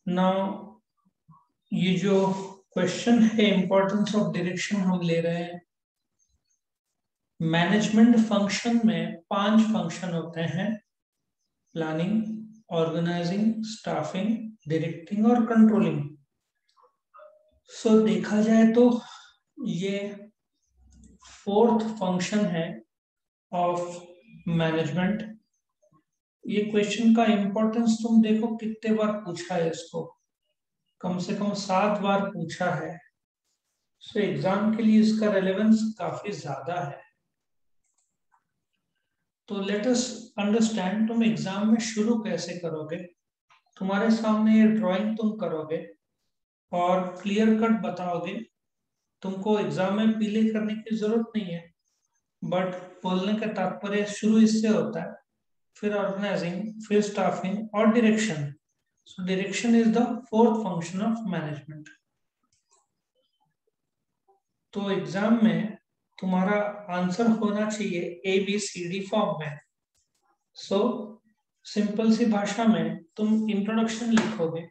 Now ये जो question है इम्पोर्टेंस ऑफ डायरेक्शन हम ले रहे हैं। मैनेजमेंट फंक्शन में 5 फंक्शन होते हैं: प्लानिंग, ऑर्गेनाइजिंग, स्टाफिंग, डायरेक्टिंग और कंट्रोलिंग। सो देखा जाए तो ये 4th फंक्शन है ऑफ मैनेजमेंट। ये क्वेश्चन का इम्पोर्टेंस तुम देखो कितने बार पूछा है इसको, कम से कम 7 बार पूछा है। सो एग्जाम के लिए इसका रेलेवेंस काफी ज्यादा है। तो लेट अस अंडरस्टैंड तुम एग्जाम में शुरू कैसे करोगे। तुम्हारे सामने ये ड्राइंग तुम करोगे और क्लियर कट बताओगे। तुमको एग्जाम में पीले करने की जरूरत नहीं है, बट बोलने का तात्पर्य शुरू इससे होता है, फिर ऑर्गेनाइजिंग, फिर स्टाफिंग और direction. So direction is the 4th function of management. तो एग्जाम में तुम्हारा आंसर होना चाहिए ABCD फॉर्म में। सो सिंपल सी भाषा में तुम इंट्रोडक्शन लिखोगे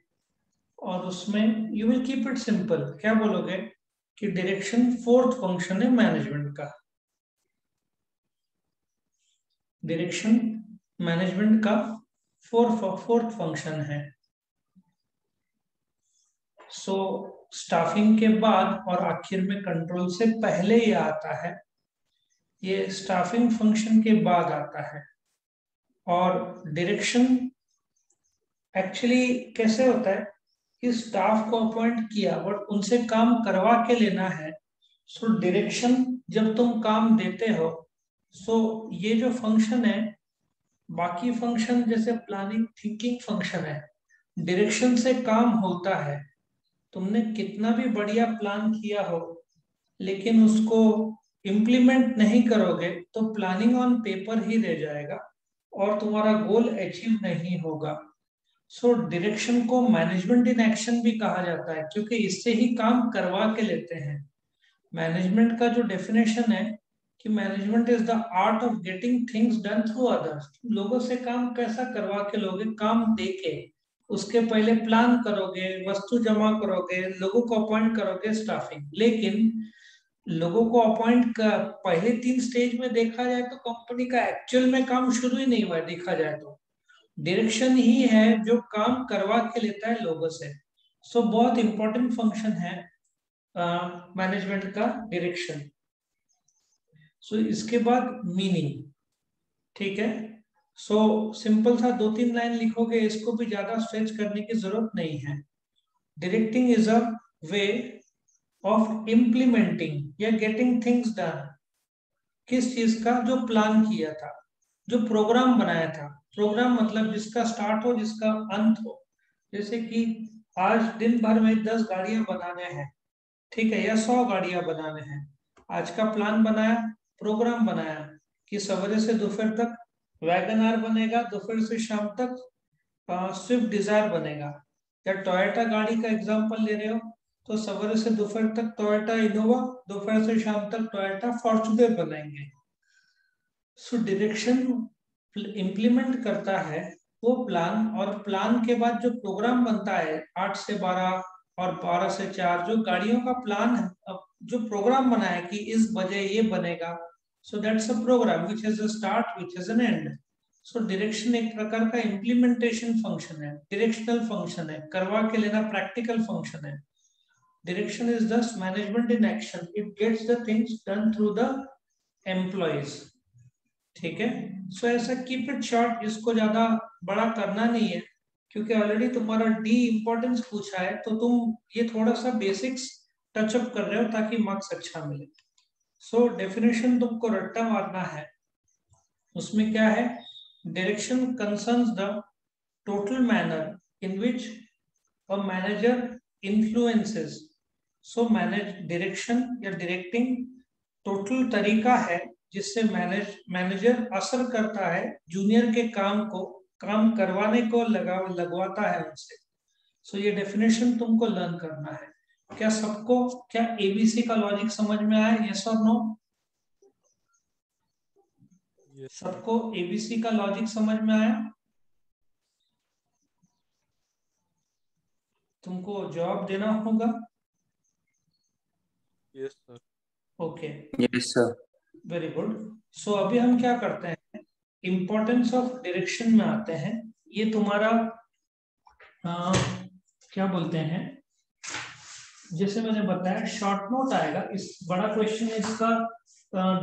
और उसमें you will keep it simple. क्या बोलोगे कि डायरेक्शन 4th फंक्शन है मैनेजमेंट का। डायरेक्शन मैनेजमेंट का 4th फंक्शन है। सो स्टाफिंग के बाद और आखिर में कंट्रोल से पहले ये आता है, ये स्टाफिंग फंक्शन के बाद आता है। और डायरेक्शन एक्चुअली कैसे होता है कि स्टाफ को अपॉइंट किया बट उनसे काम करवा के लेना है। सो डायरेक्शन जब तुम काम देते हो, सो ये जो फंक्शन है, बाकी फंक्शन जैसे प्लानिंग थिंकिंग फंक्शन है, डायरेक्शन से काम होता है। तुमने कितना भी बढ़िया प्लान किया हो, लेकिन उसको इम्प्लीमेंट नहीं करोगे तो प्लानिंग ऑन पेपर ही रह जाएगा और तुम्हारा गोल अचीव नहीं होगा। सो डायरेक्शन को मैनेजमेंट इन एक्शन भी कहा जाता है, क्योंकि इससे ही काम करवा के लेते हैं। मैनेजमेंट का जो डेफिनेशन है कि management is the art of getting things done through others. लोगों से काम कैसा करवा के लोगे, काम देके। उसके पहले प्लान करोगे, वस्तु जमा करोगे, लोगों को अपॉइंट करोगे, स्टाफिंग। लेकिन लोगों को अपॉइंट का पहले 3 स्टेज में देखा जाए तो कंपनी का एक्चुअल में काम शुरू ही नहीं हुआ है। देखा जाए तो डायरेक्शन ही है जो काम करवा के लेता है लोगों से। सो बहुत इंपॉर्टेंट फंक्शन है मैनेजमेंट का डायरेक्शन। सो इसके बाद मीनिंग, ठीक है। सो सिंपल सा 2-3 लाइन लिखोगे, इसको भी ज्यादा स्ट्रेच करने की जरूरत नहीं है। Directing is a way of implementing या गेटिंग थिंग्स डन। किस चीज का? जो प्लान किया था, जो प्रोग्राम बनाया था। प्रोग्राम मतलब जिसका स्टार्ट हो, जिसका अंत हो। जैसे कि आज दिन भर में 10 गाड़ियां बनाने हैं, ठीक है, या 100 गाड़ियां बनाने हैं। आज का प्लान बनाया, प्रोग्राम बनाया कि सवेरे से दोपहर तक वैगन आर बनेगा, दोपहर से शाम तक स्विफ्ट डिजायर बनेगा। या टोयोटा गाड़ी का एग्जांपल ले रहे हो तो सवेरे से दोपहर तक टोयोटा इनोवा, दोपहर से शाम तक टोयोटा फॉर्च्यूनर बनाएंगे। सो डायरेक्शन इम्प्लीमेंट करता है वो प्लान, और प्लान के बाद जो प्रोग्राम बनता है 8 से 12 और 12 से 4, जो गाड़ियों का प्लान है, जो प्रोग्राम बना है कि इस बजे ये बनेगा। So that's a program which is a start, which is an end. So direction एक प्रकार का इम्प्लीमेंटेशन फंक्शन है, डायरेक्शनल फंक्शन है, करवा के लेना प्रैक्टिकल फंक्शन है। Direction is this management in action, it gets the things done through the employees, ठीक है। सो ऐसा कीप इट शॉर्ट, इसको ज्यादा बड़ा करना नहीं है, क्योंकि ऑलरेडी तुम्हारा डी इंपॉर्टेंस पूछा है, तो तुम ये थोड़ा सा बेसिक्स टचअप कर रहे हो ताकि मार्क्स अच्छा मिले। सो डेफिनेशन तुमको रट्टा मारना है। उसमें क्या है? Direction concerns the total manner in which a manager influences. So manage direction या डायरेक्टिंग टोटल तरीका है जिससे मैनेजर असर करता है जूनियर के काम को, काम करवाने को लगवाता है उनसे। सो ये डेफिनेशन तुमको लर्न करना है। क्या सबको, क्या एबीसी का लॉजिक समझ में आया? यस और नो? सबको एबीसी का लॉजिक समझ में आया? तुमको जवाब देना होगा। Yes sir. Okay, yes sir. Very good. So अभी हम क्या करते हैं, इंपॉर्टेंस ऑफ डायरेक्शन में आते हैं। ये तुम्हारा क्या बोलते हैं, जैसे मैंने बताया शॉर्ट नोट आएगा, इस बड़ा क्वेश्चन इसका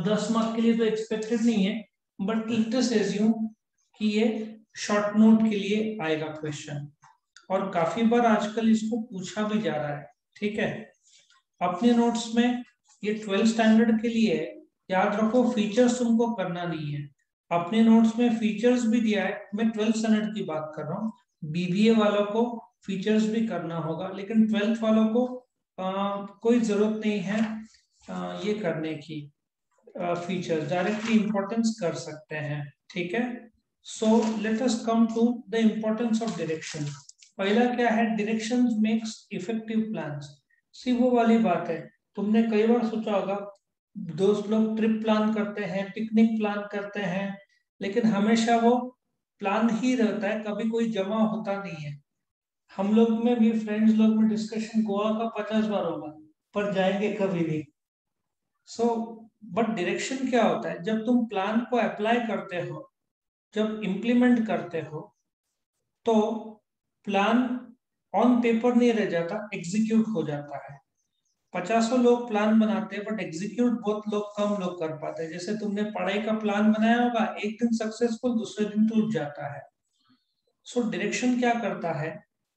10 मार्क के लिए तो एक्सपेक्टेड नहीं है, बट लेट अस एज्यूम कि ये शॉर्ट नोट के लिए आएगा क्वेश्चन, और काफी बार आजकल इसको पूछा भी जा रहा है। ठीक है, अपने नोट्स में ये 12 स्टैंडर्ड के लिए है, याद रखो फीचर्स तुमको करना नहीं है। अपने नोट्स में फीचर्स भी दिया है, मैं 12 स्टैंडर्ड की बात कर रहा हूँ। बीबीए वालों को फीचर्स भी करना होगा, लेकिन 12th वालों को कोई जरूरत नहीं है ये करने की। फीचर्स डायरेक्टली इंपॉर्टेंस कर सकते हैं। ठीक है, so let us come to the importance of direction. पहला क्या है, direction makes effective plans. See वो वाली बात है, तुमने कई बार सोचा होगा, दोस्त लोग ट्रिप प्लान करते हैं, पिकनिक प्लान करते हैं, लेकिन हमेशा वो प्लान ही रहता है, कभी कोई जमा होता नहीं है। हम लोग में भी, फ्रेंड्स लोग में डिस्कशन गोवा का 50 बार होगा, पर जाएंगे कभी नहीं। सो बट डायरेक्शन क्या होता है, जब तुम प्लान को अप्लाई करते हो, जब इम्प्लीमेंट करते हो, तो प्लान ऑन पेपर नहीं रह जाता, एग्जीक्यूट हो जाता है। 50 लोग प्लान बनाते हैं, बट एग्जीक्यूट बहुत लोग, कम लोग कर पाते हैं। जैसे तुमने पढ़ाई का प्लान बनाया होगा, एक दिन सक्सेसफुल, दूसरे दिन टूट जाता है। सो डायरेक्शन क्या करता है,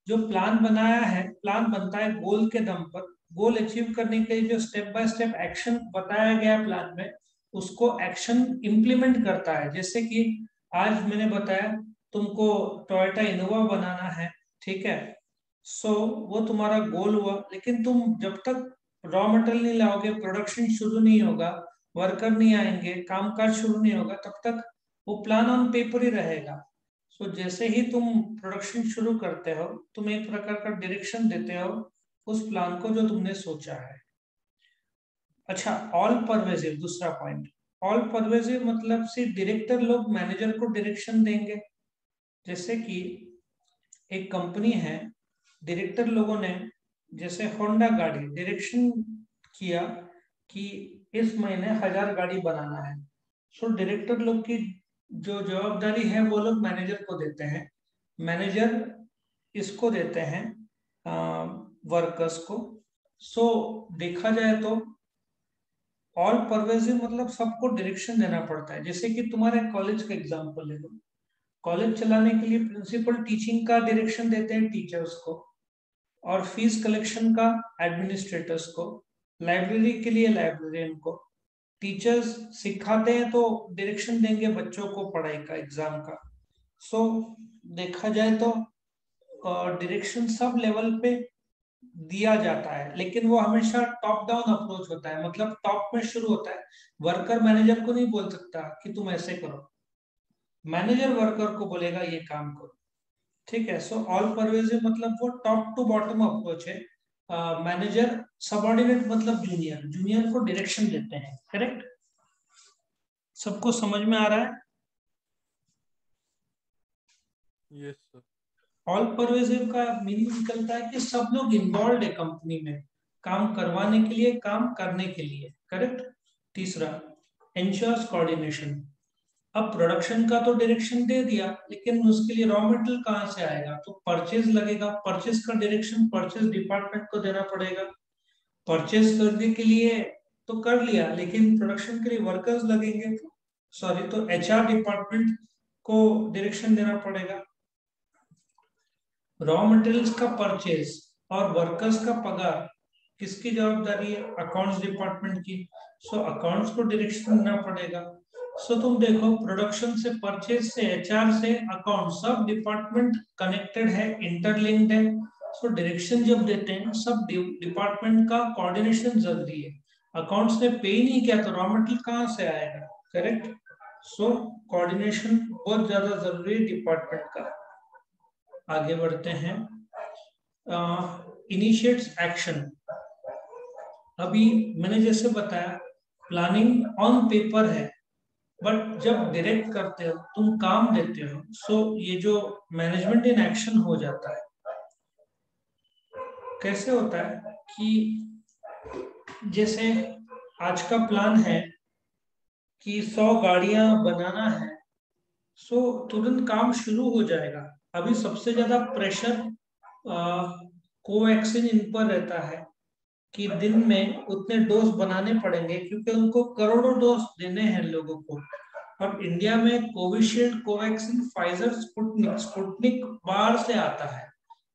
जो प्लान बनाया है, प्लान बनता है गोल के दम पर। गोल अचीव करने के लिए जो स्टेप बाय स्टेप एक्शन बताया गया प्लान में, उसको एक्शन इंप्लीमेंट करता है। जैसे कि आज मैंने बताया तुमको टोयोटा इनोवा बनाना है, ठीक है, सो वो तुम्हारा गोल हुआ, लेकिन तुम जब तक रॉ मटेरियल नहीं लाओगे, प्रोडक्शन शुरू नहीं होगा, वर्कर नहीं आएंगे, कामकाज शुरू नहीं होगा, तब तक वो प्लान ऑन पेपर ही रहेगा। सो जैसे ही तुम प्रोडक्शन शुरू करते हो, तुम एक प्रकार का डायरेक्शन देते हो उस प्लान को जो तुमने सोचा है। अच्छा, ऑल परवेजिव, दूसरा पॉइंट, ऑल परवेजिव मतलब से डायरेक्टर लोग मैनेजर को डायरेक्शन देंगे। जैसे कि एक कंपनी है, डायरेक्टर लोगों ने, जैसे होंडा गाड़ी, डायरेक्शन किया कि इस महीने 1000 गाड़ी बनाना है। सो डायरेक्टर लोग की जो जवाबदारी है वो लोग मैनेजर को देते हैं, मैनेजर इसको देते हैं वर्कर्स को। सो देखा जाए तो ऑल परवेजिव मतलब सबको डायरेक्शन देना पड़ता है। जैसे कि तुम्हारे कॉलेज का एग्जांपल ले लो, कॉलेज चलाने के लिए प्रिंसिपल टीचिंग का डायरेक्शन देते हैं टीचर्स को, और फीस कलेक्शन का एडमिनिस्ट्रेटर्स को, लाइब्रेरी के लिए लाइब्रेरियन को। टीचर्स सिखाते हैं तो डायरेक्शन देंगे बच्चों को पढ़ाई का, एग्जाम का। सो देखा जाए तो डायरेक्शन सब लेवल पे दिया जाता है, लेकिन वो हमेशा टॉप डाउन अप्रोच होता है, मतलब टॉप में शुरू होता है। वर्कर मैनेजर को नहीं बोल सकता कि तुम ऐसे करो, मैनेजर वर्कर को बोलेगा ये काम करो। ठीक है, सो ऑल परवेजिव मतलब वो टॉप टू बॉटम अप्रोच है। मैनेजर सबऑर्डिनेट मतलब जूनियर, जूनियर को डायरेक्शन देते हैं। करेक्ट, सबको समझ में आ रहा है? Yes sir. ऑल परवेजिव का मीनिंग निकलता है कि सब लोग इन्वॉल्व है कंपनी में, काम करवाने के लिए, काम करने के लिए। करेक्ट। तीसरा, इंश्योर्स कोऑर्डिनेशन। अब प्रोडक्शन का तो डायरेक्शन दे दिया, लेकिन उसके लिए रॉ मटेरियल कहाँ से आएगा, तो परचेज लगेगा, परचेज का डायरेक्शन परचेज डिपार्टमेंट को देना पड़ेगा। परचेज करने के लिए तो कर लिया, लेकिन प्रोडक्शन के लिए वर्कर्स लगेंगे, सॉरी, तो एचआर डिपार्टमेंट को डायरेक्शन देना पड़ेगा। रॉ मटेरियल्स का परचेज और वर्कर्स का पगार किसकी जवाबदारी है, अकाउंट्स डिपार्टमेंट की। सो अकाउंट्स को डायरेक्शन देना पड़ेगा। सो तुम देखो, प्रोडक्शन से, परचेज से, एचआर से, अकाउंट, सब डिपार्टमेंट कनेक्टेड है, इंटरलिंक्ड है। सो डायरेक्शन जब देते हैं, सब डिपार्टमेंट का कोऑर्डिनेशन जरूरी है। अकाउंट्स ने पे ही नहीं किया तो रॉ मटेरियल कहाँ से आएगा। करेक्ट। सो कोऑर्डिनेशन बहुत ज्यादा जरूरी है डिपार्टमेंट का। आगे बढ़ते हैं, इनिशिएट्स एक्शन। अभी मैंने जैसे बताया, प्लानिंग ऑन पेपर है, बट जब डायरेक्ट करते हो, तुम काम देते हो, सो ये जो मैनेजमेंट इन एक्शन हो जाता है। कैसे होता है कि जैसे आज का प्लान है कि 100 गाड़ियां बनाना है, सो तुरंत काम शुरू हो जाएगा। अभी सबसे ज्यादा प्रेशर कोवैक्सीन इन पर रहता है कि दिन में उतने डोज बनाने पड़ेंगे, क्योंकि उनको करोड़ों डोज देने हैं लोगों को। और इंडिया में Covishield, Covaxin, Pfizer, Sputnik Sputnik बाहर से आता है,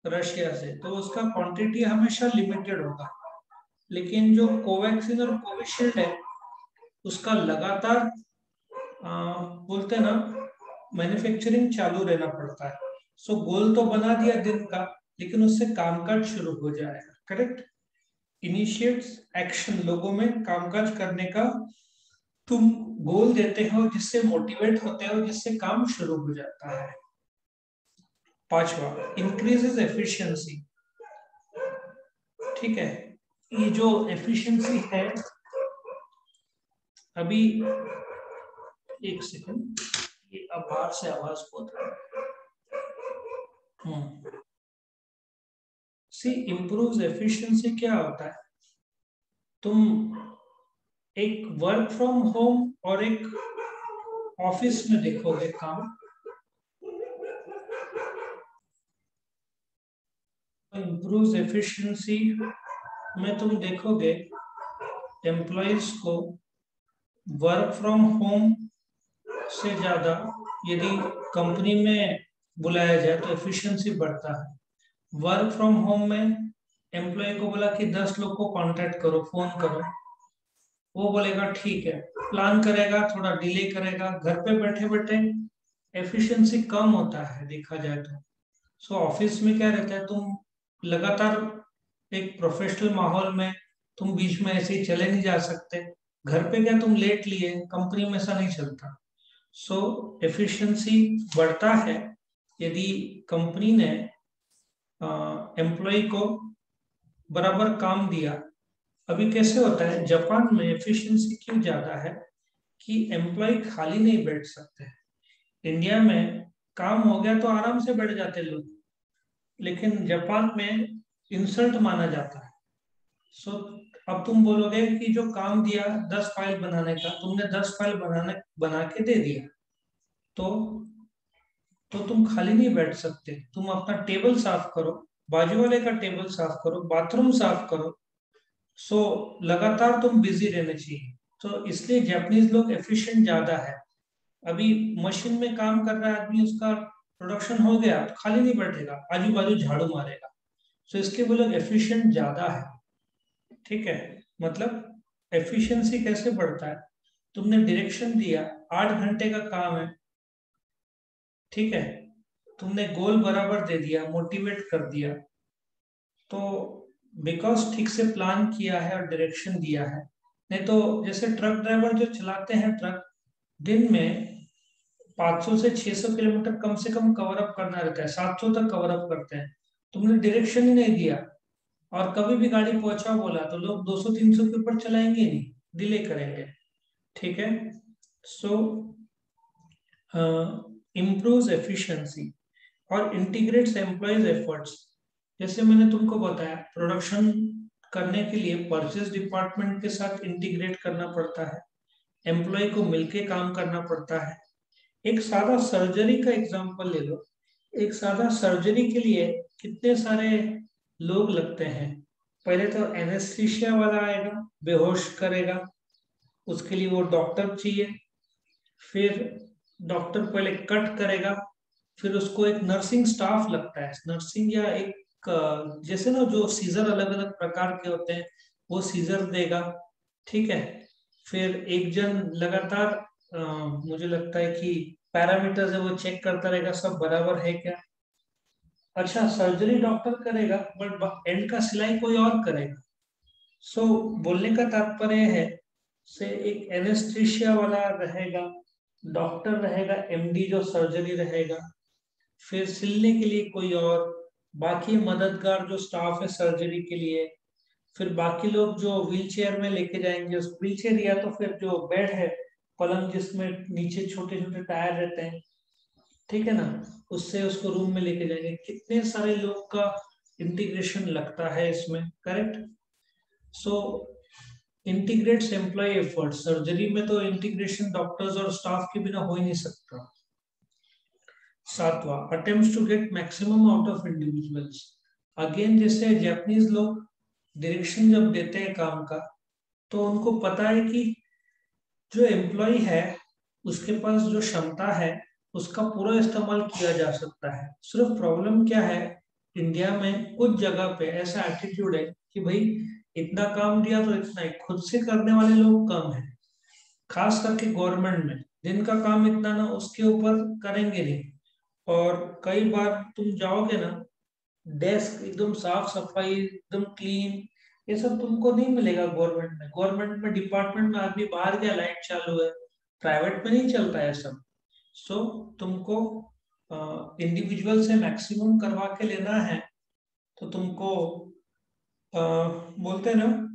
रशिया से, तो उसका क्वांटिटी हमेशा लिमिटेड होगा। लेकिन जो कोवैक्सीन और कोविशील्ड है, उसका लगातार बोलते हैं ना, मैन्युफैक्चरिंग चालू रहना पड़ता है। सो गोल तो बना दिया दिन का, लेकिन उससे कामकाज शुरू हो जाएगा। करेक्ट। इनिशिएट्स एक्शन, लोगों में कामकाज करने का तुम गोल देते हो, जिससे मोटिवेट होते हो, जिससे काम शुरू हो जाता है। पांचवा, इंक्रीजेस एफिशिएंसी। ठीक है, ये जो एफिशिएंसी है, अभी एक सेकंड, ये अब बाहर से आवाज बहुत आ रहा है। सी इम्प्रूव्स एफिशिएंसी क्या होता है? तुम एक वर्क फ्रॉम होम और एक ऑफिस में देखोगे काम, इम्प्रूव्स एफिशिएंसी में तुम देखोगे एम्प्लॉइज को वर्क फ्रॉम होम से ज्यादा यदि कंपनी में बुलाया जाए तो एफिशिएंसी बढ़ता है। वर्क फ्रॉम होम में एम्प्लॉय को बोला कि 10 लोग को कांटेक्ट करो, फोन करो, वो बोलेगा ठीक है, प्लान करेगा, थोड़ा डिले करेगा। घर पे बैठे बैठे एफिशिएंसी कम होता है देखा जाए तो। सो ऑफिस में क्या रहता है, तुम लगातार एक प्रोफेशनल माहौल में, तुम बीच में ऐसे ही चले नहीं जा सकते। घर पे क्या तुम लेट लिए, कंपनी में ऐसा नहीं चलता। सो एफिशिएंसी बढ़ता है यदि कंपनी ने एम्प्लॉय को बराबर काम दिया। अभी कैसे होता है, जापान में एफिशिएंसी क्यों ज्यादा है कि एम्प्लॉय खाली नहीं बैठ सकते। इंडिया में काम हो गया तो आराम से बैठ जाते लोग, लेकिन जापान में इंसल्ट माना जाता है। सो अब तुम बोलोगे कि जो काम दिया 10 फाइल बनाने का, तुमने 10 फाइल बना के दे दिया, तो तुम खाली नहीं बैठ सकते। तुम अपना टेबल साफ करो, बाजू वाले का टेबल साफ करो, बाथरूम साफ करो। सो लगातार तुम बिजी रहने चाहिए। तो इसलिए जापानीज लोग एफिशिएंट ज्यादा है। अभी मशीन में काम कर रहा है आदमी, उसका प्रोडक्शन हो गया तो खाली नहीं बैठेगा, आजू बाजू झाड़ू मारेगा। सो इसलिए वो लोग एफिशिएंट ज्यादा है। ठीक है, मतलब एफिशिएंसी कैसे बढ़ता है, तुमने डायरेक्शन दिया, 8 घंटे का काम है, ठीक है, तुमने गोल बराबर दे दिया, मोटिवेट कर दिया, तो बिकॉज ठीक से प्लान किया है और डायरेक्शन दिया है। नहीं तो जैसे ट्रक ड्राइवर जो चलाते हैं ट्रक, दिन में 500 से 600 किलोमीटर कम से कम कवर अप करना रहता है, 700 तक कवर अप करते हैं। तुमने डायरेक्शन ही नहीं दिया और कभी भी गाड़ी पहुंचाओ बोला तो लोग 200-300 के ऊपर चलाएंगे नहीं, डिले करेंगे। ठीक है। सो इम्प्रूव्स एफिशिएंसी और इंटीग्रेट्स एम्प्लॉयज एफर्ट्स। जैसे मैंने तुमको बताया, प्रोडक्शन करने के लिए परचेज डिपार्टमेंट के साथ इंटीग्रेट करना पड़ता है, एम्प्लॉय को मिलके काम करना पड़ता है। एक सादा सर्जरी का एग्जांपल ले लो। एक सादा सर्जरी के लिए कितने सारे लोग लगते हैं। पहले तो एनेस्थीसिया वाला आएगा, बेहोश करेगा, उसके लिए वो डॉक्टर चाहिए। फिर डॉक्टर पहले कट करेगा, फिर उसको एक नर्सिंग स्टाफ लगता है, नर्सिंग या एक जैसे ना जो सीजर अलग अलग प्रकार के होते हैं, वो सीजर देगा। ठीक है। फिर एक जन लगातार मुझे लगता है कि पैरामीटर्स है वो चेक करता रहेगा, सब बराबर है क्या। अच्छा, सर्जरी डॉक्टर करेगा बट एंड का सिलाई कोई और करेगा। सो बोलने का तात्पर्य है, से एक एनेस्थीसिया वाला रहेगा, डॉक्टर रहेगा, एमडी जो सर्जरी रहेगा, फिर सिलने के लिए कोई और, बाकी मददगार जो स्टाफ है सर्जरी के लिए, फिर बाकी लोग जो व्हील चेयर में लेके जाएंगे, उस व्हील चेयर या तो फिर जो बेड है, पलंग जिसमें नीचे छोटे छोटे टायर रहते हैं, ठीक है ना, उससे उसको रूम में लेके जाएंगे। कितने सारे लोग का इंटीग्रेशन लगता है इसमें, करेक्ट। सो इंटीग्रेट्स एम्प्लॉय एफर्ट, सर्जरी में तो इंटीग्रेशन डॉक्टर्स और स्टाफ के बिना हो ही नहीं सकता। सातवां, attempts to get maximum out of individuals. Again जैसे जापानीज लोग डायरेक्शन जब देते हैं काम का, तो उनको पता है कि जो एम्प्लॉय है उसके पास जो क्षमता है उसका पूरा इस्तेमाल किया जा सकता है। सिर्फ प्रॉब्लम क्या है, इंडिया में कुछ जगह पे ऐसा एटीट्यूड है कि भाई इतना काम दिया तो इतना ही, खुद से करने वाले लोग कम है, खास करके गवर्नमेंट में जिनका काम इतना ना उसके ऊपर करेंगे नहीं। और कई बार तुम जाओगे ना, डेस्क एकदम साफ सफाई एकदम क्लीन, ये सब तुमको नहीं मिलेगा गवर्नमेंट में। गवर्नमेंट में डिपार्टमेंट में आदमी बाहर गया लाइट चालू है, प्राइवेट में नहीं चलता है सब। सो तुमको इंडिविजुअल से मैक्सिमम करवा के लेना है, तो तुमको बोलते हैं ना,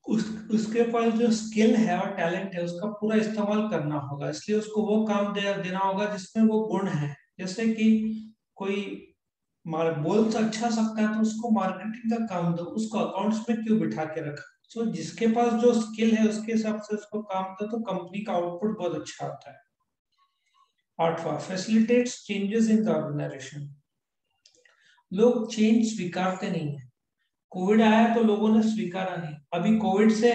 उस उसके पास जो स्किल है और टैलेंट है उसका पूरा इस्तेमाल करना होगा, इसलिए उसको वो काम देना होगा जिसमें वो गुण है। जैसे कि कोई बोल तो अच्छा सकता है तो उसको मार्केटिंग का काम दो, उसको अकाउंट्स में क्यों बिठा के रखा। सो जिसके पास जो स्किल है उसके हिसाब से उसको काम दो, तो कंपनी का आउटपुट बहुत अच्छा आता है। आठवां, facilitates changes in the organization. लोग चेंज स्वीकारते नहीं है। कोविड आया तो लोगों ने स्वीकारा नहीं, अभी कोविड से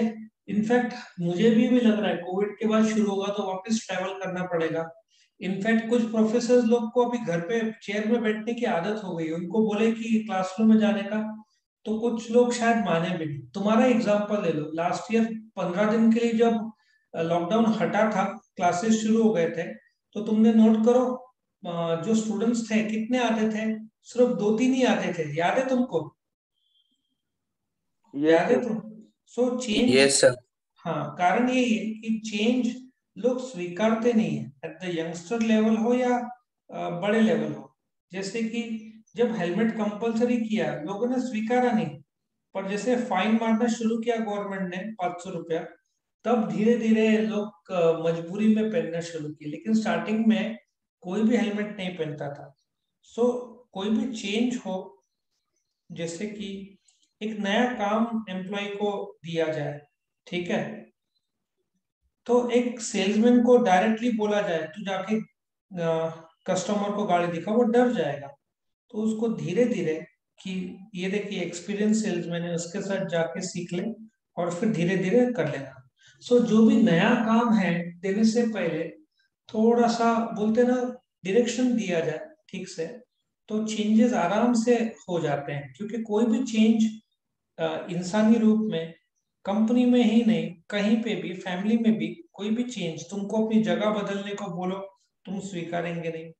इनफैक्ट मुझे भी लग रहा है कोविड के बाद शुरू होगा तो वापस ट्रैवल करना पड़ेगा। इनफैक्ट कुछ प्रोफेसर लोग को अभी घर पे चेयर में बैठने की आदत हो गई, उनको बोले कि क्लासरूम में जाने का, तो कुछ लोग शायद माने भी नहीं। तुम्हारा एग्जाम्पल ले लो, लास्ट ईयर 15 दिन के लिए जब लॉकडाउन हटा था, क्लासेस शुरू हो गए थे, तो तुमने नोट करो जो स्टूडेंट्स थे कितने आते थे, सिर्फ 2-3 ही आते थे, याद है तुमको? यस याद है सर। तुम? So change, yes sir. हाँ कारण यही है कि चेंज लोग स्वीकारते नहीं है, एट द यंगस्टर लेवल हो या बड़े लेवल हो। जैसे कि जब हेलमेट कंपलसरी किया लोगों ने स्वीकारा नहीं, पर जैसे फाइन मारना शुरू किया गवर्नमेंट ने 500 रुपया, तब धीरे धीरे लोग मजबूरी में पहनना शुरू किए, लेकिन स्टार्टिंग में कोई भी हेलमेट नहीं पहनता था। सो कोई भी चेंज हो, जैसे कि एक नया काम एम्प्लॉय को दिया जाए, ठीक है, तो एक सेल्समैन को डायरेक्टली बोला जाए तू जाके कस्टमर को गाड़ी दिखा, वो डर जाएगा। तो उसको धीरे धीरे कि ये देखिए एक्सपीरियंस सेल्समैन है, उसके साथ जाके सीख ले और फिर धीरे धीरे कर लेना। सो जो भी नया काम है देने से पहले थोड़ा सा बोलते ना डायरेक्शन दिया जाए ठीक से, तो चेंजेस आराम से हो जाते हैं। क्योंकि कोई भी चेंज इंसानी रूप में, कंपनी में ही नहीं कहीं पे भी, फैमिली में भी कोई भी चेंज तुमको अपनी जगह बदलने को बोलो, तुम स्वीकारेंगे नहीं।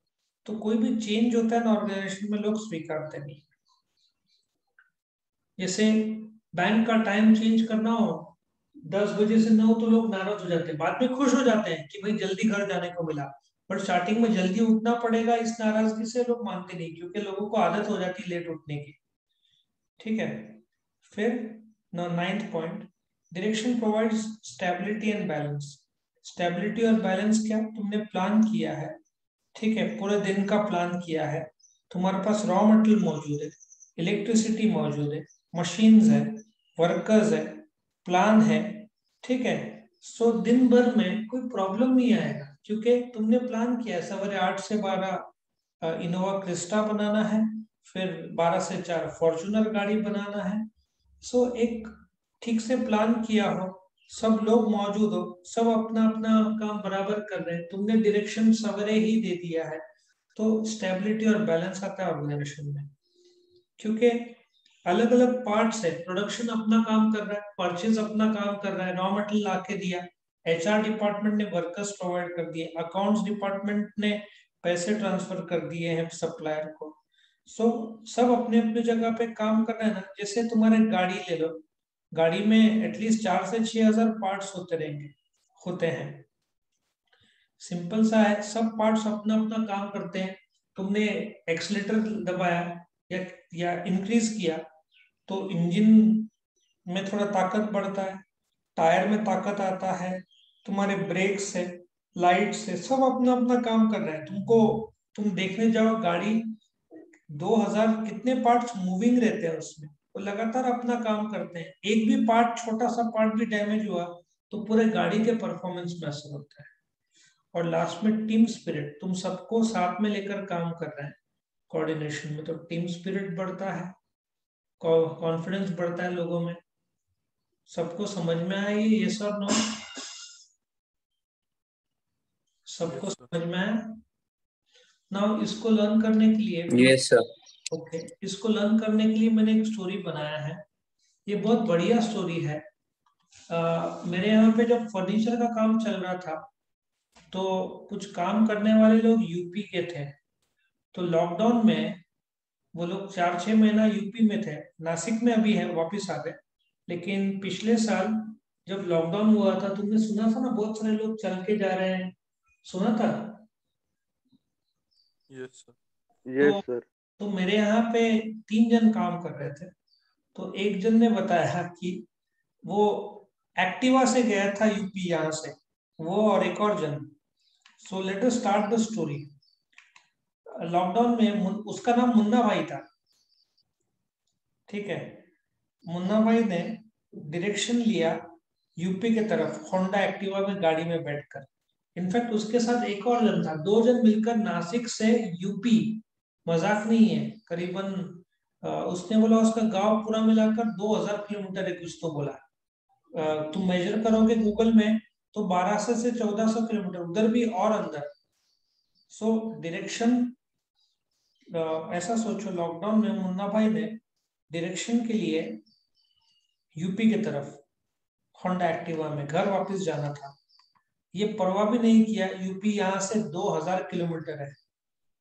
तो कोई भी चेंज होता है ना ऑर्गेनाइजेशन में, लोग स्वीकारते नहीं। जैसे बैंक का टाइम चेंज करना हो 10 बजे से 9, तो लोग नाराज हो जाते हैं, बाद में खुश हो जाते हैं कि भाई जल्दी घर जाने को मिला। बट स्टार्टिंग में जल्दी उठना पड़ेगा, इस नाराजगी से लोग मानते नहीं, क्योंकि लोगों को आदत हो जाती है लेट उठने की। ठीक है, फिर ninth point, direction provides stability and balance. Stability और बैलेंस क्या, तुमने प्लान किया है, ठीक है, पूरे दिन का प्लान किया है, तुम्हारे पास रॉ मटेरियल मौजूद है, इलेक्ट्रिसिटी मौजूद है, मशीन्स है, वर्कर्स है, प्लान है, ठीक है। सो दिन भर में कोई प्रॉब्लम नहीं आएगा, क्योंकि तुमने प्लान किया है सवेरे 8 से 12 इनोवा क्रिस्टा बनाना है, फिर 12 से 4 फॉर्चूनर गाड़ी बनाना है। सो एक ठीक से प्लान किया हो, सब लोग मौजूद हो, सब अपना अपना काम बराबर कर रहे हैं, तुमने डायरेक्शन सवेरे ही दे दिया है, तो स्टेबिलिटी और बैलेंस आता है ऑर्गेनाइजेशन में। क्योंकि अलग अलग पार्ट्स है, प्रोडक्शन अपना काम कर रहा है, परचेज अपना काम कर रहा है, रॉ मटेरियल ला के दिया, एचआर डिपार्टमेंट ने वर्कर्स प्रोवाइड कर दिए, अकाउंट्स डिपार्टमेंट ने पैसे ट्रांसफर कर दिए हैं सप्लायर को। सो सब अपने अपने जगह पे काम कर रहे हैं ना। जैसे तुम्हारे गाड़ी ले लो, गाड़ी में एटलीस्ट 4 से 6 हजार पार्ट्स होते रहेंगे, होते हैं। सिंपल सा है, सब पार्ट्स अपना अपना काम करते हैं। तुमने एक्सीलेटर दबाया या इंक्रीज किया तो इंजन में थोड़ा ताकत बढ़ता है, टायर में ताकत आता है, तुम्हारे ब्रेक से, लाइट से, सब अपना अपना काम कर रहे हैं। तुम देखने जाओ गाड़ी 2000 कितने पार्ट्स मूविंग रहते हैं उसमें, वो लगातार अपना काम करते हैं। एक भी पार्ट, छोटा सा पार्ट भी डैमेज हुआ तो पूरे गाड़ी के परफॉर्मेंस में असर होता है। और लास्ट में टीम स्पिरिट, तुम सबको साथ में लेकर काम कर रहे हैं कोऑर्डिनेशन में, तो टीम स्पिरिट बढ़ता है, कॉन्फिडेंस बढ़ता है लोगों में। सबको समझ में आया ये सब? नो, सबको यस सर। समझ में आया ना? इसको लर्न करने के लिए यस सर। ओके, इसको लर्न करने के लिए मैंने एक स्टोरी बनाया है। ये बहुत बढ़िया स्टोरी है। मेरे यहाँ पे जब फर्नीचर का काम चल रहा था तो कुछ काम करने वाले लोग यूपी के थे। तो लॉकडाउन में वो लोग 4-6 महीना यूपी में थे, नासिक में अभी है, वापस आ गए। लेकिन पिछले साल जब लॉकडाउन हुआ था, तुमने सुना था ना, बहुत सारे लोग चल के जा रहे हैं, सुना था? Yes sir. तो यस सर। तो मेरे यहाँ पे 3 जन काम कर रहे थे। तो एक जन ने बताया कि वो एक्टिवा से गया था यूपी यहाँ से, वो और एक और जन। सो let us start the story. Lockdown में उसका नाम मुन्ना भाई था, ठीक है। मुन्ना भाई ने डायरेक्शन लिया यूपी के तरफ होंडा एक्टिवा में, गाड़ी में बैठकर। इनफैक्ट उसके साथ एक और जन था, 2 जन मिलकर नासिक से यूपी, मजाक नहीं है, करीबन उसने बोला उसका गांव पूरा मिलाकर 2000 किलोमीटर है कुछ तो बोला। तुम मेजर करोगे गूगल में तो 1200 से 1400 किलोमीटर, उधर भी और अंदर। सो डायरेक्शन, ऐसा सोचो, लॉकडाउन में मुन्ना भाई ने डायरेक्शन के लिए यूपी की तरफ होंडा एक्टिवा में घर वापस जाना था, ये परवाह भी नहीं किया यूपी यहाँ से 2000 किलोमीटर है।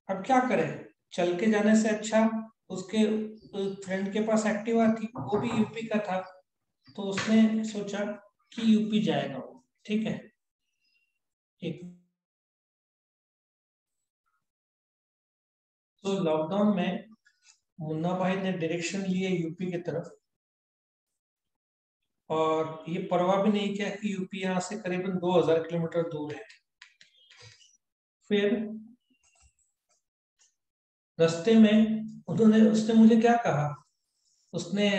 अब क्या करें, चल के जाने से अच्छा, उसके फ्रेंड के पास एक्टिवा थी, वो भी यूपी का था, तो उसने सोचा कि यूपी जाएगा वो, ठीक है। ठीक। तो लॉकडाउन में मुन्ना भाई ने डायरेक्शन लिए यूपी की तरफ, और ये परवाह भी नहीं किया कि यूपी यहाँ से करीबन 2000 किलोमीटर दूर है। फिर रास्ते में उसने मुझे क्या कहा, उसने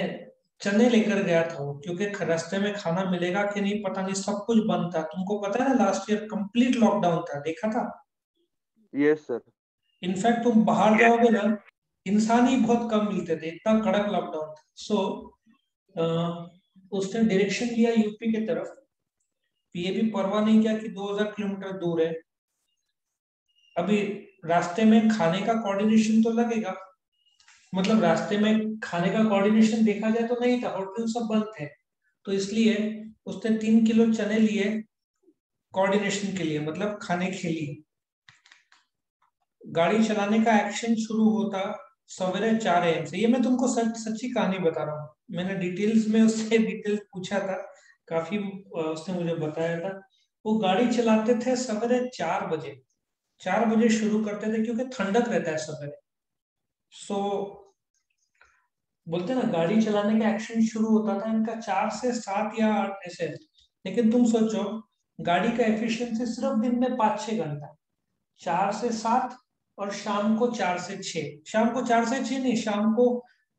चने लेकर गया था वो, क्योंकि रास्ते में खाना मिलेगा कि नहीं पता नहीं, सब कुछ बंद था। तुमको पता है ना, लास्ट ईयर कंप्लीट लॉकडाउन था, देखा था। Yes sir. इनफैक्ट तुम बाहर जाओगे ना, इंसान ही बहुत कम मिलते थे, इतना कड़क लॉकडाउन था। सो उसने डायरेक्शन लिया यूपी की तरफ, ये भी परवाह नहीं किया कि 2000 किलोमीटर दूर है। अभी रास्ते में खाने का कोऑर्डिनेशन तो लगेगा, मतलब रास्ते में खाने का कोऑर्डिनेशन देखा जाए तो नहीं था, होटल सब बंद थे। तो इसलिए उसने 3 किलो चने लिए कोऑर्डिनेशन के लिए, मतलब खाने के लिए। गाड़ी चलाने का एक्शन शुरू होता सवेरे 4 AM से। ये मैं तुमको सच्ची कहानी बता रहा हूँ, मैंने डिटेल्स में उससे डिटेल्स पूछा था काफी, उसने मुझे बताया था। वो गाड़ी चलाते थे सवेरे 4 बजे, 4 बजे शुरू करते थे, क्योंकि ठंडक रहता है सवेरे। सो बोलते हैं ना, गाड़ी चलाने का एक्शन शुरू होता था इनका 4 से 7 या 8 ऐसे। लेकिन तुम सोचो, गाड़ी का एफिशिएंसी सिर्फ दिन में 5-6 घंटा, 4 से 7, और शाम को 4 से 6। शाम को 4 से 6 नहीं, शाम को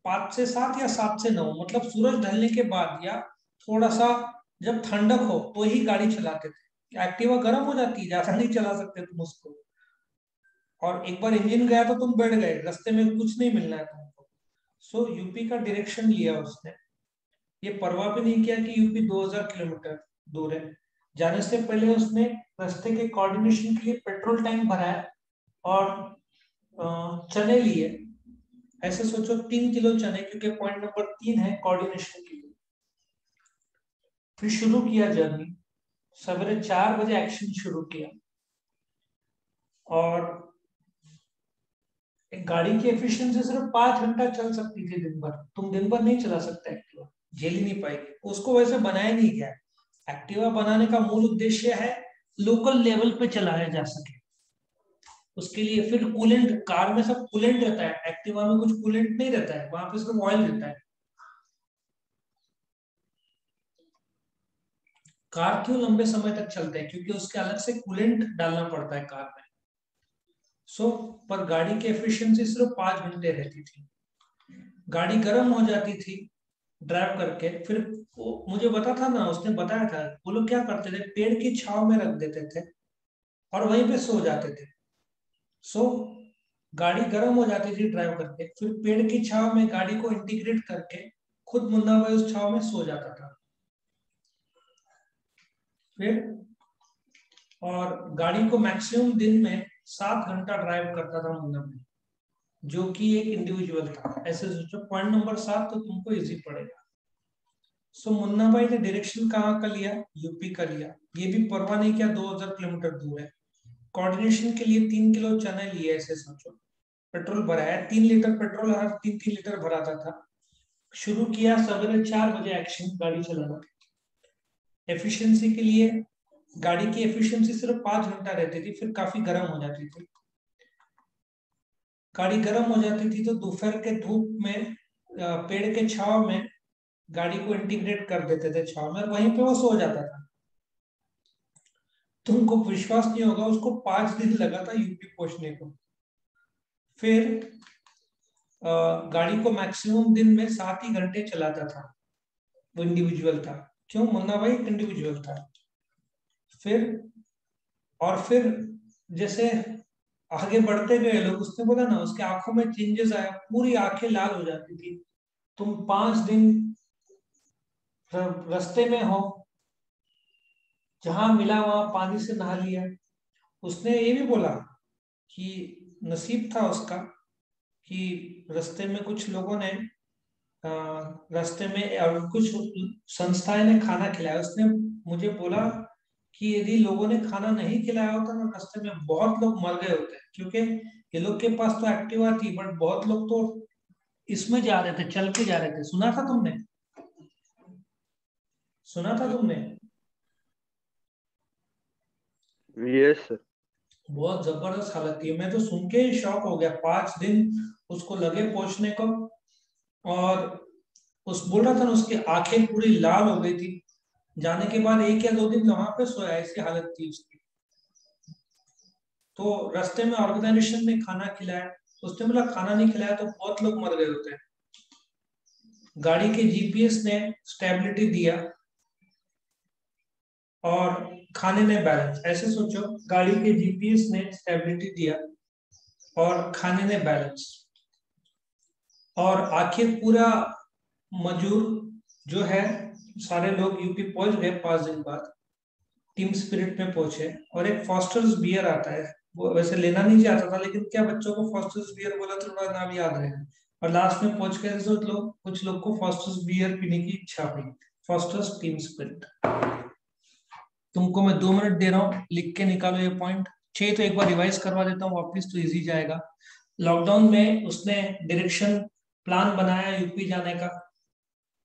5 से 7 या 7 से 9, मतलब सूरज ढलने के बाद या थोड़ा सा जब ठंडक हो तो ही गाड़ी चलाते थे। एक्टिवा गर्म हो जाती, ज्यादा नहीं चला सकते तुम उसको, और एक बार इंजन गया तो तुम बैठ गए, रास्ते में कुछ नहीं मिलना है तुमको। सो यूपी का डायरेक्शन लिया उसने, ये परवाह भी नहीं किया कि यूपी 2000 किलोमीटर दूर है। जाने से पहले उसने रास्ते के कोऑर्डिनेशन के लिए पेट्रोल टैंक भराया और चने लिए। ऐसे सोचो 3 किलो चने, क्योंकि पॉइंट नंबर 3 है कोऑर्डिनेशन के लिए। फिर शुरू किया जर्नी, सवेरे 4 बजे एक्शन शुरू किया। और एक गाड़ी की एफिशिएंसी सिर्फ 5 घंटा चल सकती थी दिन भर, तुम दिन भर नहीं चला सकते एक्टिवा, झेल ही नहीं पाएगी। उसको वैसे बनाया नहीं गया। एक्टिवा बनाने का मूल उद्देश्य है लोकल लेवल पे चलाया जा सके, उसके लिए फिर कूलेंट, कार में सब कूलेंट रहता है, एक्टिवा में कुछ कूलेंट नहीं रहता है, वहां पे सिर्फ ऑयल रहता है। कार क्यों लंबे समय तक चलते हैं, क्योंकि उसके अलग से कूलेंट डालना पड़ता है कार में। पर गाड़ी की एफिशिएंसी सिर्फ 5 घंटे रहती थी। गाड़ी गर्म हो जाती थी ड्राइव करके, फिर मुझे बता था ना, उसने बताया था, वो लोग क्या करते थे, पेड़ की छाव में रख देते थे और वहीं पे सो जाते थे। सो गाड़ी गर्म हो जाती थी ड्राइव करके, फिर पेड़ की छाव में गाड़ी को इंटीग्रेट करके खुद मुन्ना भाई उस छाव में सो जाता था। फिर और गाड़ी को मैक्सिमम दिन में 7 घंटा ड्राइव करता था मुन्ना भाई, जो कि एक इंडिविजुअल था। ऐसे सोचो, पॉइंट नंबर 7 तो तुमको इजी पड़ेगा। मुन्ना भाई ने डायरेक्शन कहाँ का लिया, यूपी का लिया, ये भी परवाह नहीं किया 2000 किलोमीटर दूर है। कोऑर्डिनेशन के लिए 3 किलो चने लिए, ऐसे सोचो। पेट्रोल भराया, 3 लीटर पेट्रोल हर 3-3 लीटर भराता था। शुरू किया सवेरे 4 बजे एक्शन गाड़ी चलाना। एफिशिएंसी के लिए गाड़ी की एफिशिएंसी सिर्फ 5 घंटा रहती थी, फिर काफी गर्म हो जाती थी। गाड़ी गर्म हो जाती थी तो दोपहर के धूप में पेड़ के छाव में गाड़ी को इंटीग्रेट कर देते थे छाव में, और वहीं पे वो सो जाता था। तुमको विश्वास नहीं होगा, उसको 5 दिन लगा था यूपी पहुंचने को। फिर गाड़ी को मैक्सिमम दिन में 7 ही घंटे चलाता था। वो इंडिविजुअल था, क्यों, मुन्ना भाई एक इंडिविजुअल था। फिर जैसे आगे बढ़ते गए लोग, उसने बोला ना, उसके आंखों में चेंजेस आया, पूरी आंखें लाल हो जाती थी। तुम 5 दिन रास्ते में हो, जहां मिला वहां पानी से नहा लिया। उसने ये भी बोला कि नसीब था उसका कि रास्ते में कुछ लोगों ने रास्ते में और कुछ संस्थाएं ने खाना खिलाया। उसने मुझे बोला कि यदि लोगों ने खाना नहीं खिलाया होता ना, रास्ते में बहुत लोग मर गए होते, क्योंकि ये लोग के पास तो एक्टिवा थी, बट बहुत लोग तो इसमें जा रहे थे, चल के जा रहे थे। सुना था तुमने? सुना था तुमने? Yes sir. बहुत जबरदस्त हालत थी। मैं तो सुन के ही शॉक हो गया। 5 दिन उसको लगे पहुंचने को, और उस बोल रहा था ना, उसकी आंखें पूरी लाल हो गई थी। जाने के बाद 1 या 2 दिन वहां पे सोया, ऐसी हालत थी उसकी। तो रास्ते में ऑर्गेनाइजेशन ने खाना खिलाया। उसने बोला खाना नहीं खिलाया तो बहुत लोग मर गए होते। गाड़ी के जीपीएस ने स्टेबिलिटी दिया और खाने ने बैलेंस। ऐसे सोचो, गाड़ी के जीपीएस ने स्टेबिलिटी दिया और खाने ने बैलेंस। और आखिर पूरा मजूर जो है, सारे लोग यूपी पहुंच गए 5 दिन बाद। टीम स्पिरिट में पहुंचे, और एक फॉस्टर्स बियर आता है, वो वैसे लेना नहीं चाहता था, लेकिन क्या बच्चों को फॉस्टर्स बियर बोला तो थोड़ा नाम याद रहेगा। और लास्ट में पहुंच गए तो लोग, कुछ लोग को फॉस्टर्स बियर पीने की इच्छा हुई। Fosters team spirit. तुमको मैं 2 मिनट दे रहा हूँ, लिख के निकालो ये पॉइंट। 6 तो एक बार रिवाइज करवा देता हूँ वापिस, तो इजी जाएगा। लॉकडाउन में उसने डायरेक्शन प्लान बनाया यूपी जाने का,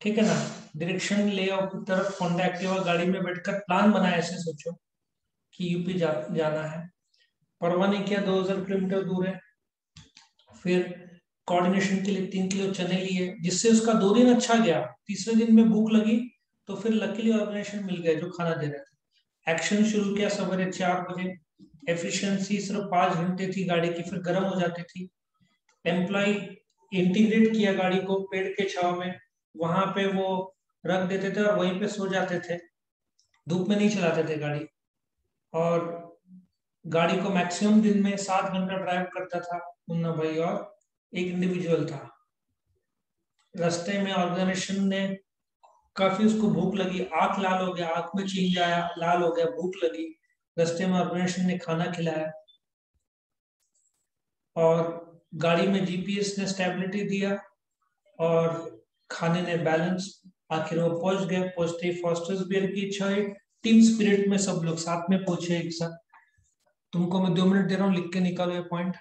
ठीक है ना। डायरेक्शन ले की तरफ होंडा एक्टिवा गाड़ी में बैठकर प्लान बनाया, ऐसे सोचो कि यूपी जाना है। परवाह नहीं किया, 2000 किलोमीटर दूर है। फिर कोऑर्डिनेशन के लिए 3 किलो चने लिए, जिससे उसका 2 दिन अच्छा गया। तीसरे दिन में भूख लगी तो फिर लकीली ऑर्गेनाइजेशन मिल गया जो खाना दे रहे थे। एक्शन शुरू किया सवेरे 4 बजे। एफिशिएंसी सिर्फ 5 घंटे थी गाड़ी की, फिर गर्म हो जाती थी। एम्प्लॉय इंटीग्रेट किया गाड़ी को पेड़ के छाव में, वहां पे वो रख देते थे और वहीं पे सो जाते थे। धूप में नहीं चलाते थे गाड़ी। और गाड़ी को मैक्सिमम दिन में 7 घंटा ड्राइव करता था मुन्ना भाई, और एक इंडिविजुअल था। रास्ते में ऑर्गेनाइजेशन ने काफी, उसको भूख लगी, आंख लाल हो गया, आंख में चीज आया, लाल हो गया, भूख लगी। रास्ते में ऑर्गेनाइजेशन ने खाना खिलाया और गाड़ी में जीपीएस ने स्टेबिलिटी दिया और खाने ने बैलेंस। आखिर वो पहुंच गए। पहुंचते ही फॉस्टर्स बियर की इच्छा हुई। टीम स्पिरिट में सब लोग साथ में पहुंचे एक साथ। तुमको मैं 2 मिनट दे रहा हूँ, लिख के निकालो ये पॉइंट।